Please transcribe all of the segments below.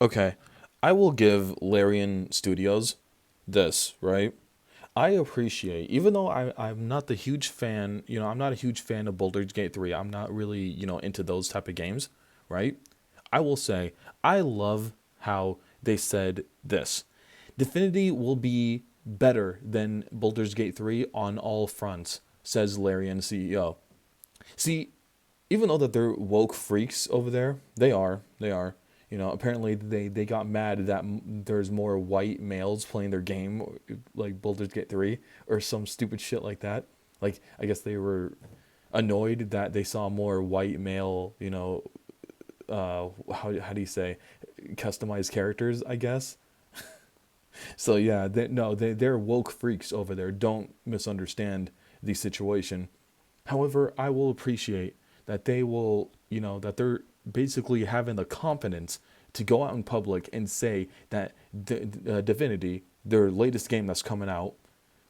Okay, I will give Larian Studios this, right? I appreciate, even though I'm not the huge fan, I'm not a huge fan of Baldur's Gate 3. I'm not really, into those type of games, right? I will say, I love how they said this. Divinity will be better than Baldur's Gate 3 on all fronts, says Larian CEO. See, even though that they're woke freaks over there, they are. Apparently they got mad that there's more white males playing their game, like Baldur's Gate 3 or some stupid shit like that. Like, I guess they were annoyed that they saw more white male, how do you say, customized characters, I guess. So yeah, they're woke freaks over there. Don't misunderstand the situation. However, I will appreciate that that they're basically having the confidence to go out in public and say that Divinity, their latest game that's coming out,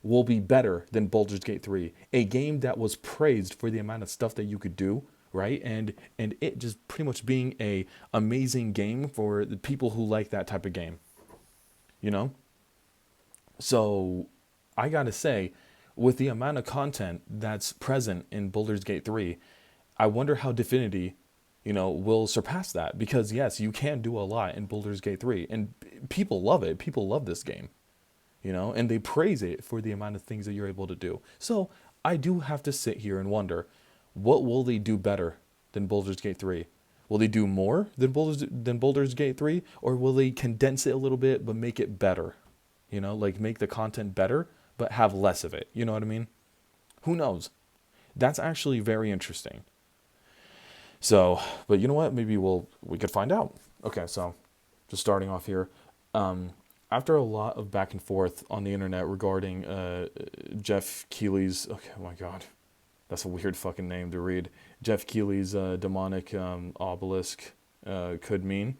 will be better than Baldur's Gate 3, a game that was praised for the amount of stuff that you could do, right? And it just pretty much being a amazing game for the people who like that type of game, you know? So I gotta say, with the amount of content that's present in Baldur's Gate 3, I wonder how Divinity, will surpass that. Because yes, you can do a lot in Baldur's Gate 3, and people love it. People love this game, and they praise it for the amount of things that you're able to do. So I do have to sit here and wonder, what will they do better than Baldur's Gate 3? Will they do more than Baldur's Gate 3, or will they condense it a little bit but make it better? Like make the content better but have less of it. You know what I mean? Who knows? That's actually very interesting. So, but you know what? Maybe we could find out. Okay, so just starting off here. After a lot of back and forth on the internet regarding Jeff Keighley's, okay, oh my god, that's a weird fucking name to read. Jeff Keighley's demonic obelisk could mean.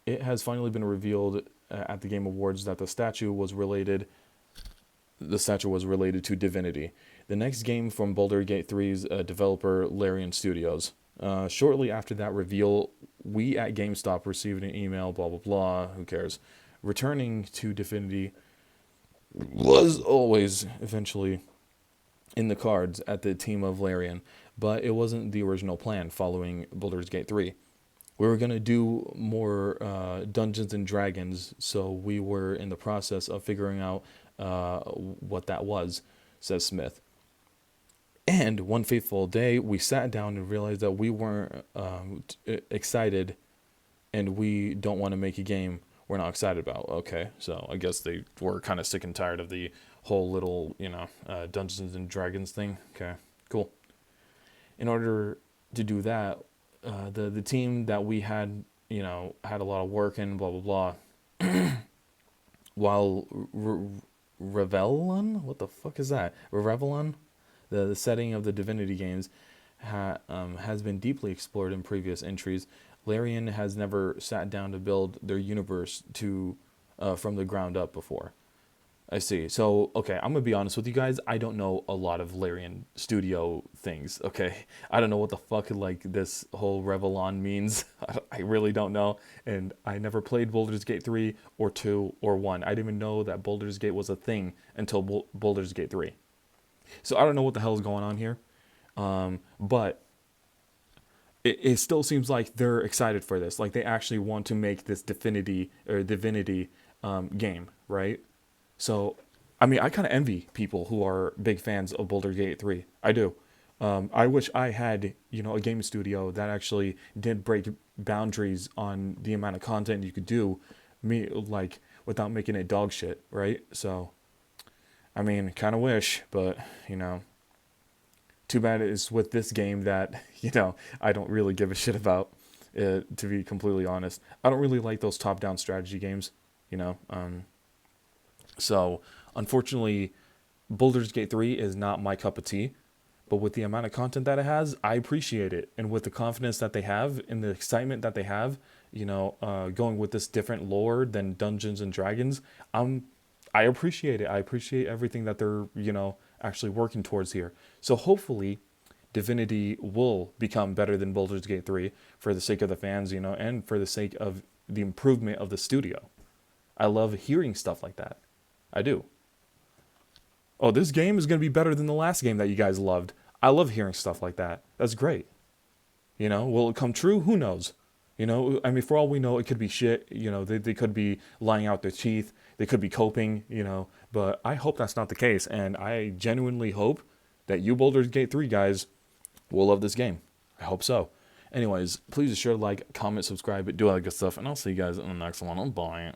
It has finally been revealed at the Game Awards that the statue was related to Divinity, the next game from Baldur Gate 3's developer Larian Studios. Shortly after that reveal, we at GameStop received an email, blah blah blah, who cares. Returning to Divinity was always eventually in the cards at the team of Larian, but it wasn't the original plan following Baldur's Gate 3. We were going to do more Dungeons and Dragons, so we were in the process of figuring out what that was, says Smith. And one fateful day, we sat down and realized that we weren't excited, and we don't want to make a game we're not excited about. Okay, so I guess they were kind of sick and tired of the whole little, Dungeons and Dragons thing. Okay, cool. In order to do that, the team that we had, had a lot of work in, blah blah blah. While Revelon, what the fuck is that? Revelon, the setting of the Divinity games, has been deeply explored in previous entries. Larian has never sat down to build their universe from the ground up before. I see. So, okay, I'm gonna be honest with you guys. I don't know a lot of Larian Studio things. Okay, I don't know what the fuck like this whole Revelon means. I really don't know, and I never played Baldur's Gate 3 or 2 or 1. I didn't even know that Baldur's Gate was a thing until Baldur's Gate 3. So I don't know what the hell is going on here. But it still seems like they're excited for this. Like they actually want to make this Divinity game, right? So, I mean, I kind of envy people who are big fans of Baldur's Gate 3. I do. I wish I had, a game studio that actually did break boundaries on the amount of content you could do, like without making it dog shit, right? So, I mean, kind of wish, but too bad it's with this game that I don't really give a shit about. To be completely honest, I don't really like those top-down strategy games. You know, so unfortunately, Baldur's Gate 3 is not my cup of tea. But with the amount of content that it has, I appreciate it, and with the confidence that they have and the excitement that they have, going with this different lore than Dungeons and Dragons, I appreciate it. I appreciate everything that they're actually working towards here. So hopefully, Divinity will become better than Baldur's Gate 3 for the sake of the fans, and for the sake of the improvement of the studio. I love hearing stuff like that. I do. Oh, this game is going to be better than the last game that you guys loved. I love hearing stuff like that. That's great. Will it come true? Who knows? I mean, for all we know, it could be shit. They could be lying out their teeth. They could be coping, but I hope that's not the case. And I genuinely hope that you Baldur's Gate 3 guys will love this game. I hope so. Anyways, please be sure to like, comment, subscribe, do all that good stuff. And I'll see you guys in the next one. Bye.